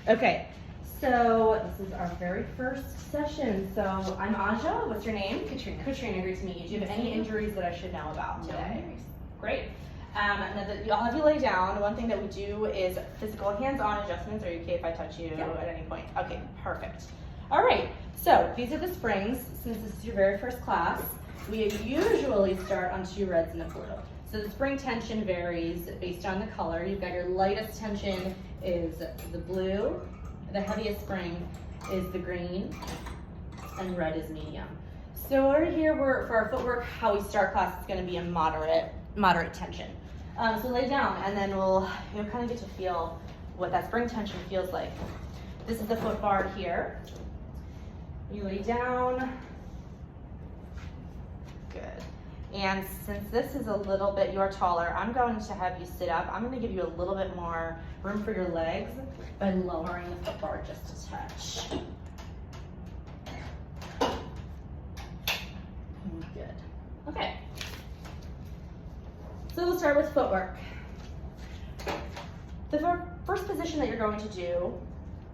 Okay, so this is our very first session. So I'm Aja. What's your name? Katrina. Katrina, great to meet you. Do you have any injuries that I should know about today? No. Great. Now that I'll have you lay down. One thing that we do is physical hands-on adjustments. Are you okay if I touch you at any point? Okay, perfect. All right, so these are the springs. Since this is your very first class, we usually start on 2 reds and a blue. So the spring tension varies based on the color. You've got your lightest tension is the blue, the heaviest spring is the green, and red is medium. So over here, for our footwork, how we start class is going to be a moderate tension. So lay down, and then you'll kind of get to feel what that spring tension feels like. This is the foot bar here. You lay down. Good. And since this is a little bit, you're taller, I'm going to have you sit up. I'm going to give you a little bit more room for your legs by lowering the foot bar just a touch. Good. Okay. So we'll start with footwork. The first position that you're going to do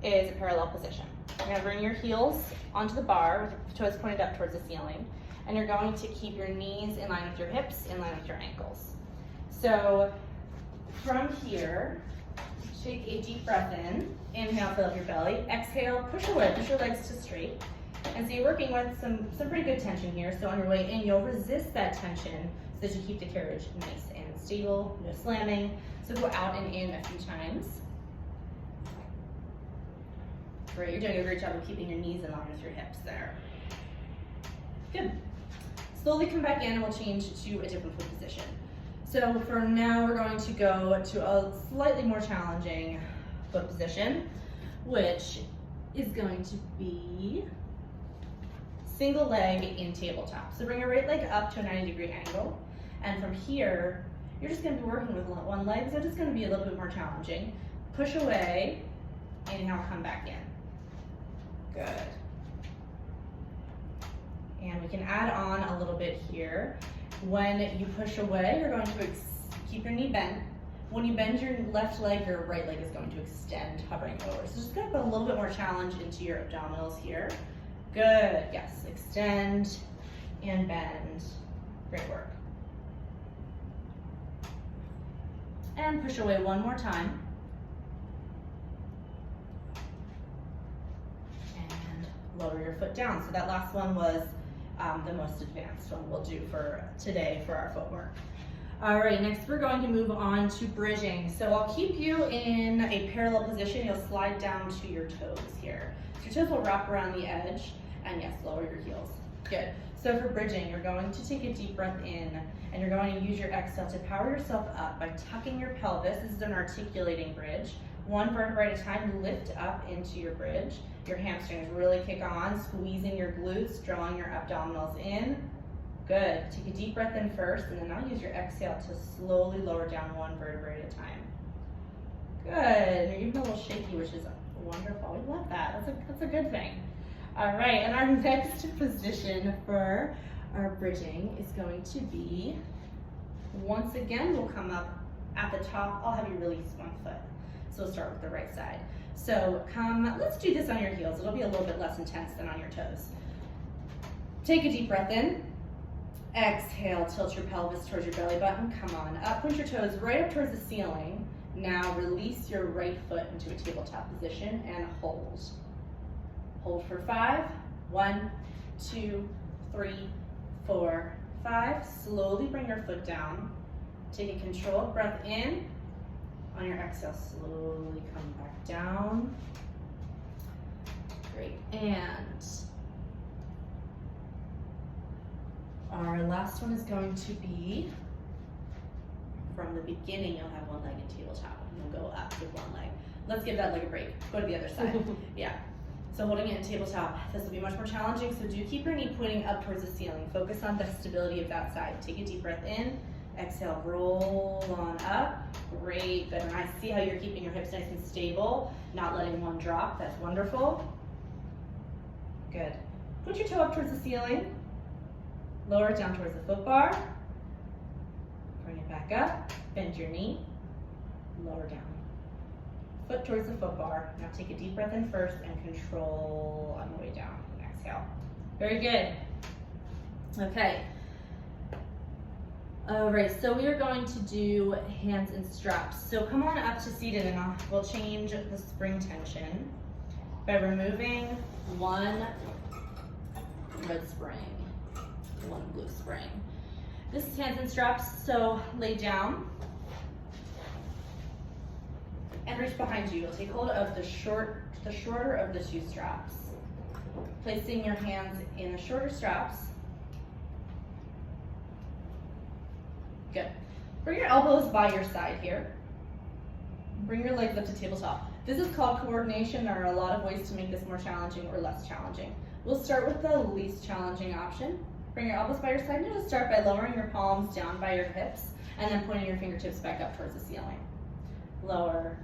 is a parallel position. You're going to bring your heels onto the bar with your toes pointed up towards the ceiling. And you're going to keep your knees in line with your hips, in line with your ankles. So from here, take a deep breath in. Inhale, fill up your belly. Exhale, push away, push your legs to straight. And so you're working with some pretty good tension here. So on your way in, you'll resist that tension so that you keep the carriage nice and stable, no slamming. So go out and in a few times. Great, you're doing a great job of keeping your knees in line with your hips there. Good. Slowly come back in and we'll change to a different foot position. So for now, we're going to go to a slightly more challenging foot position, which is going to be single leg in tabletop. So bring your right leg up to a 90-degree angle. And from here, you're just gonna be working with one leg, so it's gonna be a little bit more challenging. Push away, inhale, come back in. Good. And we can add on a little bit here. When you push away, you're going to keep your knee bent. When you bend your left leg, your right leg is going to extend, hovering over. So just gonna put a little bit more challenge into your abdominals here. Good, yes, extend and bend. Great work. And push away one more time. And lower your foot down. So that last one was the most advanced one we'll do for today for our footwork. All right, next we're going to move on to bridging. So I'll keep you in a parallel position. You'll slide down to your toes here. So your toes will wrap around the edge, and yes, lower your heels. Good. So for bridging, you're going to take a deep breath in, and you're going to use your exhale to power yourself up by tucking your pelvis. This is an articulating bridge. One vertebrae at a time, lift up into your bridge. Your hamstrings really kick on, squeezing your glutes, drawing your abdominals in. Good. Take a deep breath in first, and then now use your exhale to slowly lower down one vertebrae at a time. Good. You're even a little shaky, which is wonderful. We love that. That's a good thing. All right, and our next position for our bridging is going to be, once again, we'll come up at the top. I'll have you release one foot. So we'll start with the right side. So let's do this on your heels. It'll be a little bit less intense than on your toes. Take a deep breath in. Exhale, tilt your pelvis towards your belly button. Come on up, point your toes right up towards the ceiling. Now release your right foot into a tabletop position and hold. Hold for 5. 1, 2, 3, 4, 5. Slowly bring your foot down. Take a controlled breath in. On your exhale, slowly come back down. Great, and our last one is going to be, from the beginning, you'll have one leg in tabletop, and you'll go up with one leg. Let's give that leg a break. Go to the other side. Yeah. So holding it in tabletop, this will be much more challenging, so do keep your knee pointing up towards the ceiling. Focus on the stability of that side. Take a deep breath in. Exhale, roll on up. Great, good. And I see how you're keeping your hips nice and stable, not letting one drop. That's wonderful. Good. Put your toe up towards the ceiling. Lower it down towards the foot bar. Bring it back up. Bend your knee. Lower down. foot towards the foot bar. Now take a deep breath in first and control on the way down. Exhale. Very good. Okay. All right, so we are going to do hands and straps. So come on up to seated and we'll change the spring tension by removing one red spring, one blue spring. This is hands and straps, so lay down and reach behind you. You'll take hold of the shorter of the two straps, placing your hands in the shorter straps. Good. Bring your elbows by your side here. Bring your legs up to tabletop. This is called coordination. There are a lot of ways to make this more challenging or less challenging. We'll start with the least challenging option. Bring your elbows by your side. Now just start by lowering your palms down by your hips and then pointing your fingertips back up towards the ceiling. Lower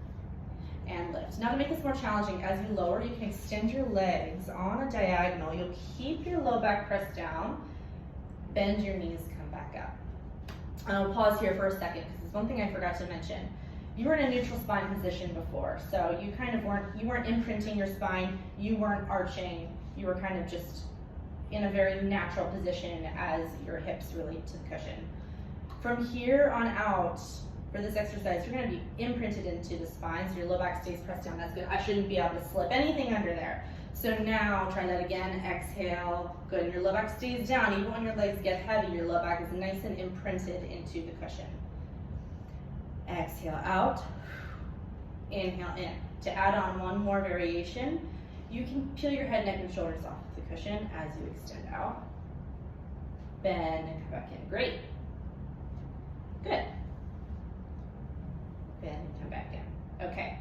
and lift. Now to make this more challenging, as you lower, you can extend your legs on a diagonal. You'll keep your low back pressed down, bend your knees, come back up. I'll pause here for a second because there's one thing I forgot to mention. You were in a neutral spine position before, so you kind of weren't imprinting your spine, you weren't arching, you were kind of just in a very natural position as your hips relate to the cushion. From here on out, for this exercise, you're going to be imprinted into the spine, so your low back stays pressed down. That's good. I shouldn't be able to slip anything under there. So now, try that again. Exhale. Good. And your low back stays down. Even when your legs get heavy, your low back is nice and imprinted into the cushion. Exhale out. Inhale in. To add on one more variation, you can peel your head, neck, and shoulders off the cushion as you extend out. Bend and come back in. Great. Good. Bend and come back in. Okay.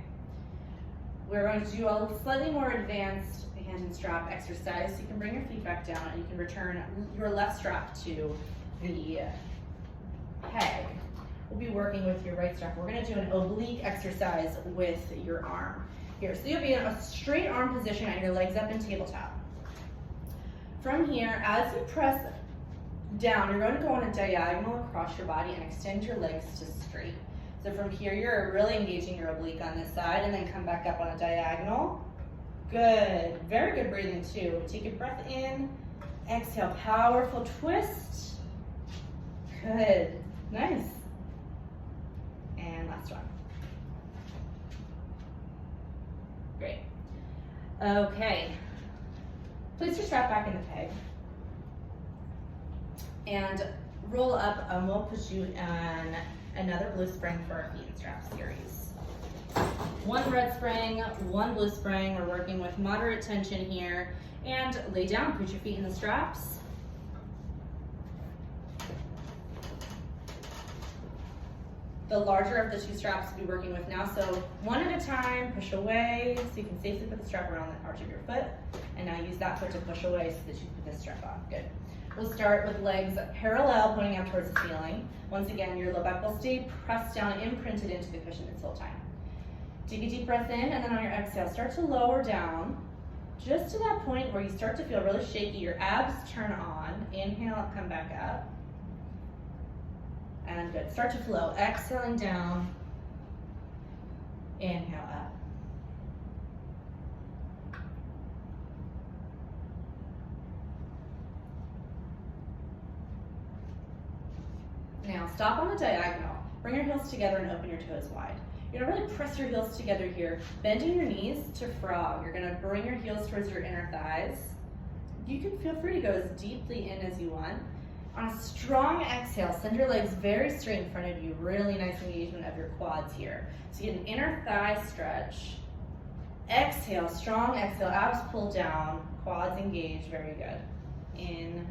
We're going to do a slightly more advanced hand and strap exercise. So you can bring your feet back down and you can return your left strap to the peg. We'll be working with your right strap. We're going to do an oblique exercise with your arm here. So you'll be in a straight arm position and your legs up in tabletop. From here, as you press down, you're going to go on a diagonal across your body and extend your legs to straight. So from here, you're really engaging your oblique on this side and then come back up on a diagonal. Good, very good breathing too. Take a breath in, exhale, powerful twist. Good, nice. And last one. Great. Okay, place your strap back in the peg. And roll up, we'll put you on another blue spring for our feet and strap series. One red spring, one blue spring. We're working with moderate tension here. And lay down, put your feet in the straps. The larger of the two straps we'll be working with now. So one at a time, push away so you can safely put the strap around the arch of your foot. And now use that foot to push away so that you put this strap on. Good. We'll start with legs parallel, pointing up towards the ceiling. Once again, your low back will stay pressed down and imprinted into the cushion this whole time. Take a deep breath in, and then on your exhale, start to lower down, just to that point where you start to feel really shaky. Your abs turn on. Inhale, come back up. And good. Start to flow. Exhaling down. Inhale up. Now stop on the diagonal. Bring your heels together and open your toes wide. You're gonna really press your heels together here, bending your knees to frog. You're gonna bring your heels towards your inner thighs. You can feel free to go as deeply in as you want. On a strong exhale, send your legs very straight in front of you. Really nice engagement of your quads here. So you get an inner thigh stretch. Exhale, strong exhale, abs pull down, quads engage, very good. In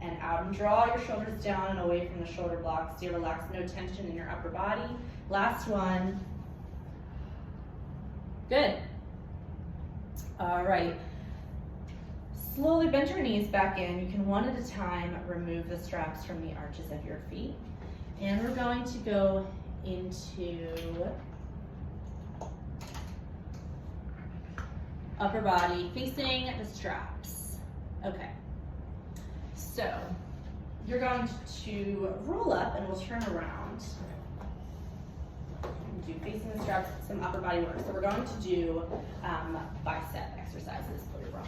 and out, and draw your shoulders down and away from the shoulder blocks. Stay relaxed, no tension in your upper body. Last one. Good. All right. Slowly bend your knees back in. You can one at a time remove the straps from the arches of your feet. And we're going to go into upper body facing the straps. Okay. So you're going to roll up and we'll turn around. do facing the straps, some upper body work. So we're going to do bicep exercises. Put your bra up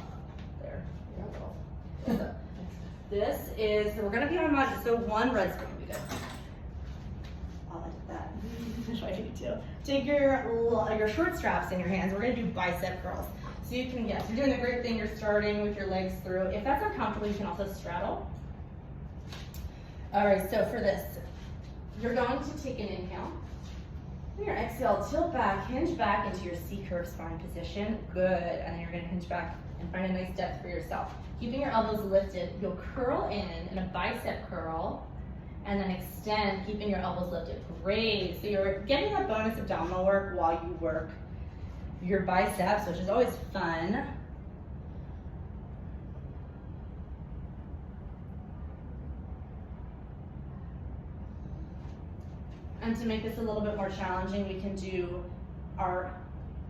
there. So this is, so we're gonna be on mod, so one red screen would be good. I'll edit that. If I need to. Take your short straps in your hands. We're gonna do bicep curls. So you can, yes, you're doing a great thing. You're starting with your legs through. If that's uncomfortable, you can also straddle. All right, so for this, you're going to take an inhale. On your exhale, tilt back, hinge back into your C-curve spine position. Good, and then you're gonna hinge back and find a nice depth for yourself. Keeping your elbows lifted, you'll curl in a bicep curl, and then extend, keeping your elbows lifted. Great, so you're getting that bonus abdominal work while you work your biceps, which is always fun. And to make this a little bit more challenging, we can do our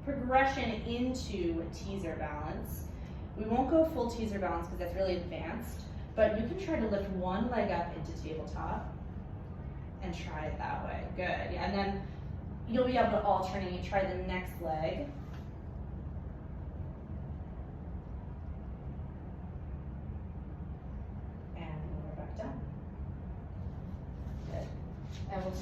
progression into teaser balance. We won't go full teaser balance because that's really advanced, but you can try to lift one leg up into tabletop and try it that way. Good, yeah, and then you'll be able to alternate, try the next leg. And we're back down. Good. And we'll